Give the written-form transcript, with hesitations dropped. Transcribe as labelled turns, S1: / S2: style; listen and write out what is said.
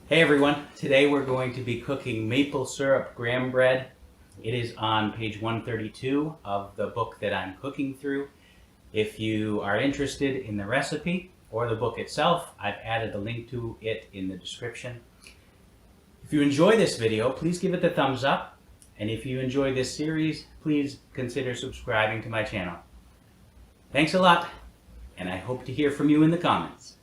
S1: Hey everyone, today we're going to be cooking maple syrup graham bread. It is on page 132 of the book that I'm cooking through. If you are interested in the recipe or the book itself, I've added a link to it in the description. If you enjoy this video, please give it the thumbs up. And if you enjoy this series, please consider subscribing to my channel. Thanks a lot, and I hope to hear from you in the comments.